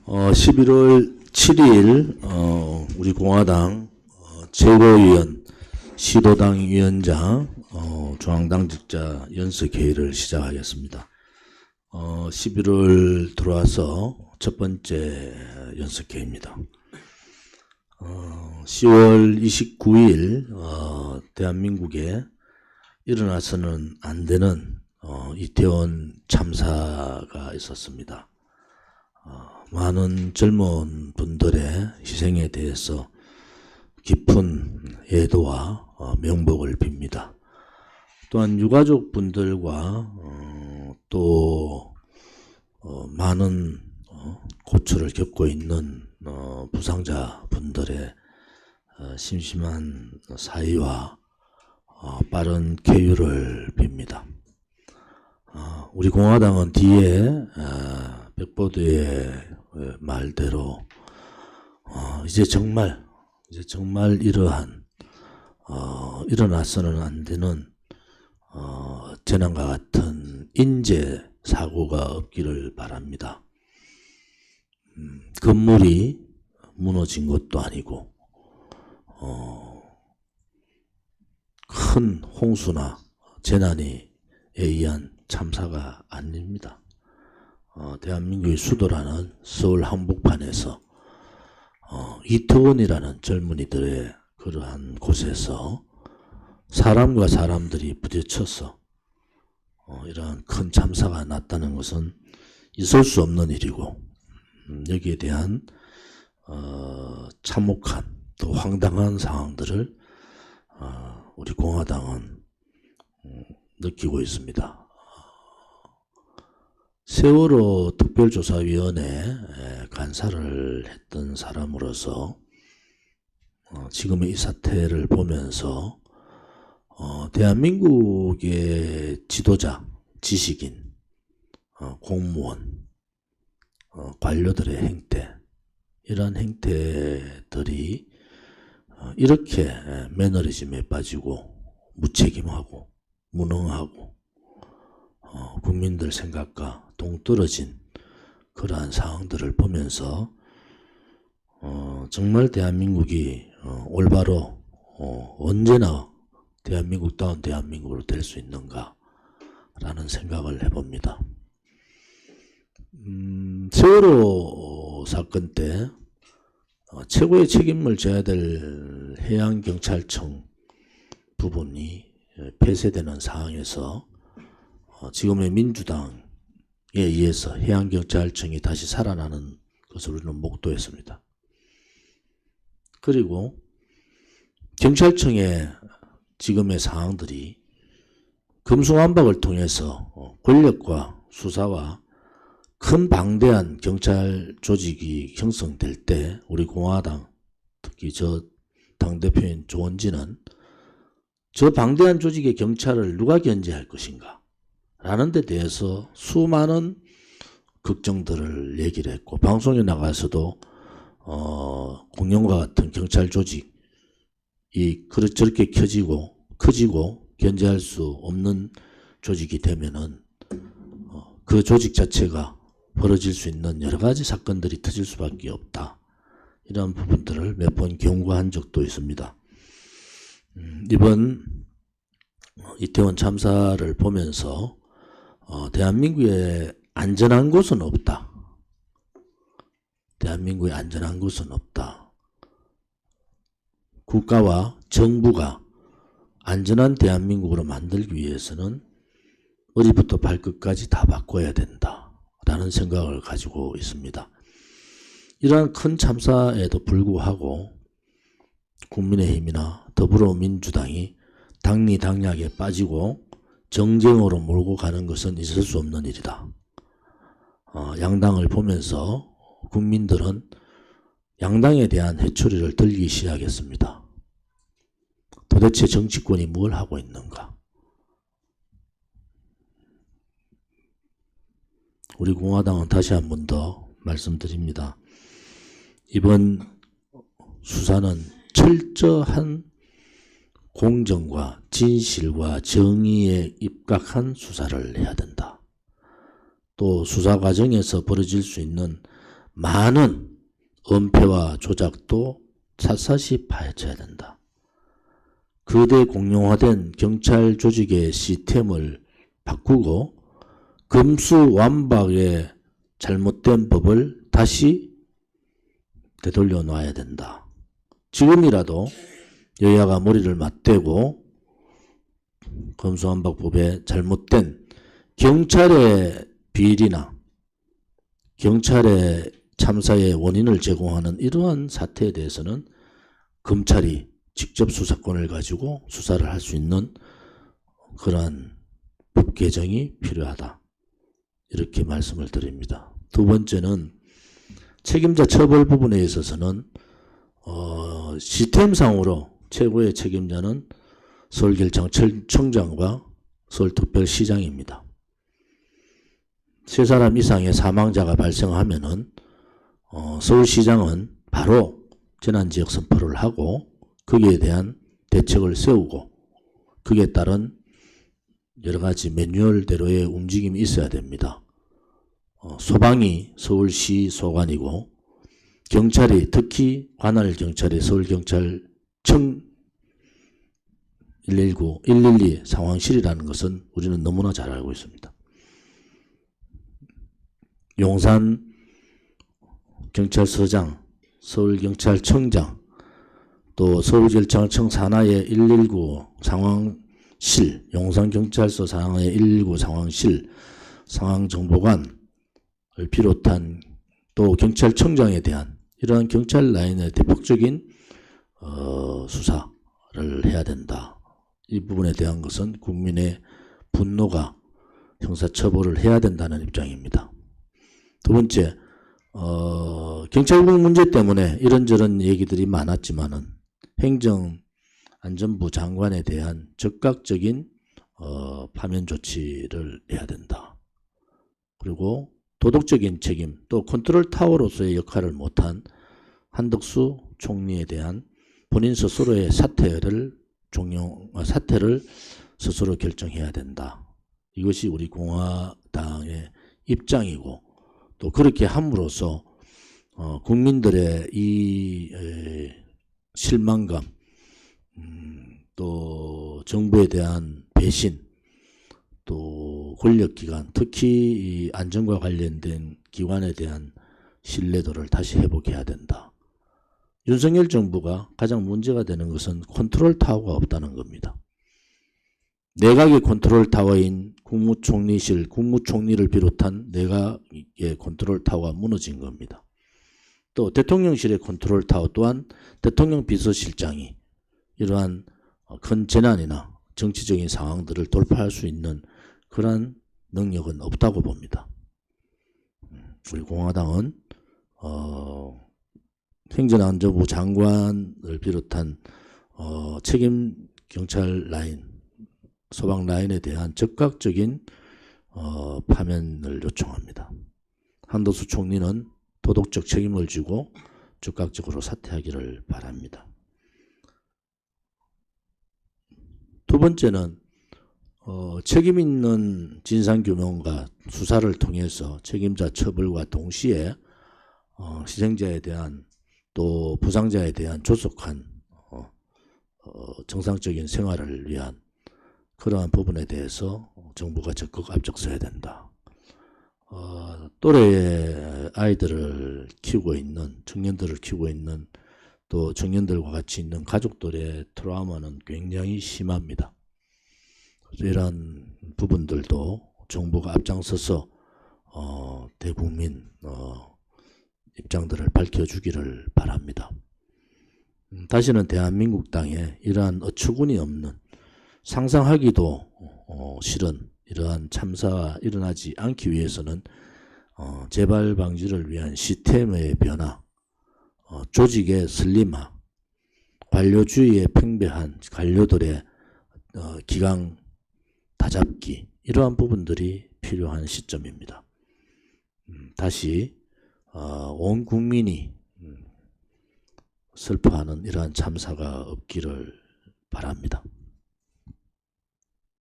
11월 7일 우리 공화당 최고위원, 시도당 위원장, 중앙당직자 연석회의를 시작하겠습니다. 11월 들어와서 첫 번째 연석회의입니다. 10월 29일 대한민국에 일어나서는 안 되는 이태원 참사가 있었습니다. 많은 젊은 분들의 희생에 대해서 깊은 애도와 명복을 빕니다. 또한 유가족 분들과 또 많은 고초를 겪고 있는 부상자 분들의 심심한 사의와 빠른 쾌유를 빕니다. 우리 공화당은 뒤에 백보드의 말대로 이제 정말 이러한 일어나서는 안 되는 재난과 같은 인재 사고가 없기를 바랍니다. 건물이 무너진 것도 아니고 큰 홍수나 재난에 의한 참사가 아닙니다. 대한민국의 수도라는 서울 한복판에서 이태원이라는 젊은이들의 그러한 곳에서 사람과 사람들이 부딪혀서 이러한 큰 참사가 났다는 것은 있을 수 없는 일이고, 여기에 대한 참혹한 또 황당한 상황들을 우리 공화당은 느끼고 있습니다. 세월호 특별조사위원회 간사를 했던 사람으로서 지금의 이 사태를 보면서 대한민국의 지도자, 지식인, 공무원, 관료들의 행태, 이러한 행태들이 이렇게 매너리즘에 빠지고 무책임하고 무능하고 국민들 생각과 동떨어진 그러한 상황들을 보면서 정말 대한민국이 올바로 언제나 대한민국다운 대한민국으로 될 수 있는가 라는 생각을 해봅니다. 세월호 사건 때 최고의 책임을 져야 될 해양경찰청 부분이 폐쇄되는 상황에서 지금의 민주당에 의해서 해양경찰청이 다시 살아나는 것을 우리는 목도했습니다. 그리고 경찰청의 지금의 상황들이 금수완박을 통해서 권력과 수사와 큰 방대한 경찰 조직이 형성될 때 우리 공화당, 특히 저 당대표인 조원진은 저 방대한 조직의 경찰을 누가 견제할 것인가 라는 데 대해서 수많은 걱정들을 얘기를 했고, 방송에 나가서도 공룡과 같은 경찰 조직이 저렇게 커지고 견제할 수 없는 조직이 되면은 그 조직 자체가 벌어질 수 있는 여러 가지 사건들이 터질 수밖에 없다. 이런 부분들을 몇 번 경고한 적도 있습니다. 이번 이태원 참사를 보면서 대한민국에 안전한 곳은 없다. 대한민국에 안전한 곳은 없다. 국가와 정부가 안전한 대한민국으로 만들기 위해서는 머리부터 발끝까지 다 바꿔야 된다 라는 생각을 가지고 있습니다. 이러한 큰 참사에도 불구하고 국민의힘이나 더불어민주당이 당리당략에 빠지고 정쟁으로 몰고 가는 것은 있을 수 없는 일이다. 양당을 보면서 국민들은 양당에 대한 회초리를 들기 시작했습니다. 도대체 정치권이 뭘 하고 있는가? 우리 공화당은 다시 한 번 더 말씀드립니다. 이번 수사는 철저한 공정과 진실과 정의에 입각한 수사를 해야 된다. 또 수사 과정에서 벌어질 수 있는 많은 은폐와 조작도 샅샅이 파헤쳐야 된다. 거대 공룡화된 경찰 조직의 시스템을 바꾸고 금수완박의 잘못된 법을 다시 되돌려 놔야 된다. 지금이라도 여야가 머리를 맞대고 금수완박법의 잘못된 경찰의 비리나 경찰의 참사의 원인을 제공하는 이러한 사태에 대해서는 검찰이 직접 수사권을 가지고 수사를 할 수 있는 그러한 법 개정이 필요하다. 이렇게 말씀을 드립니다. 두 번째는 책임자 처벌 부분에 있어서는 시스템상으로 최고의 책임자는 서울경찰청장과 서울특별시장입니다. 3사람 이상의 사망자가 발생하면은 서울시장은 바로 재난지역 선포를 하고 거기에 대한 대책을 세우고 거기에 따른 여러가지 매뉴얼대로의 움직임이 있어야 됩니다. 소방이 서울시 소관이고 경찰이 특히 관할 경찰이 서울경찰청 119, 112 상황실이라는 것은 우리는 너무나 잘 알고 있습니다. 용산 경찰서장, 서울경찰청장, 또 서울경찰청 산하의 119 상황실, 용산경찰서 산하의 119 상황실, 상황정보관을 비롯한 또 경찰청장에 대한 이러한 경찰 라인의 대폭적인 수사를 해야 된다. 이 부분에 대한 것은 국민의 분노가 형사처벌을 해야 된다는 입장입니다. 두 번째, 경찰국 문제 때문에 이런저런 얘기들이 많았지만은 행정안전부 장관에 대한 적극적인 파면 조치를 해야 된다. 그리고 도덕적인 책임, 또 컨트롤 타워로서의 역할을 못한 한덕수 총리에 대한 본인 스스로의 사퇴를 스스로 결정해야 된다. 이것이 우리 공화당의 입장이고 또 그렇게 함으로써 국민들의 이 실망감, 또 정부에 대한 배신, 또 권력기관, 특히 이 안전과 관련된 기관에 대한 신뢰도를 다시 회복해야 된다. 윤석열 정부가 가장 문제가 되는 것은 컨트롤 타워가 없다는 겁니다. 내각의 컨트롤 타워인 국무총리실, 국무총리를 비롯한 내각의 컨트롤 타워가 무너진 겁니다. 또 대통령실의 컨트롤 타워 또한 대통령 비서실장이 이러한 큰 재난이나 정치적인 상황들을 돌파할 수 있는 그러한 능력은 없다고 봅니다. 우리 공화당은 행정안전부 장관을 비롯한 책임 경찰 라인, 소방 라인에 대한 적극적인 파면을 요청합니다. 한덕수 총리는 도덕적 책임을 지고 즉각적으로 사퇴하기를 바랍니다. 두 번째는 책임 있는 진상규명과 수사를 통해서 책임자 처벌과 동시에 희생자에 대한 또 부상자에 대한 조속한 정상적인 생활을 위한 그러한 부분에 대해서 정부가 적극 앞장서야 된다. 또래의 아이들을 키우고 있는, 청년들을 키우고 있는 또 청년들과 같이 있는 가족들의 트라우마는 굉장히 심합니다. 이러한 부분들도 정부가 앞장서서 대국민 입장들을 밝혀주기를 바랍니다. 다시는 대한민국 땅에 이러한 어처구니 없는 상상하기도 싫은 이러한 참사가 일어나지 않기 위해서는 재발 방지를 위한 시스템의 변화, 조직의 슬림화, 관료주의의 팽배한 관료들의 기강 다잡기, 이러한 부분들이 필요한 시점입니다. 다시 온 국민이 슬퍼하는 이러한 참사가 없기를 바랍니다.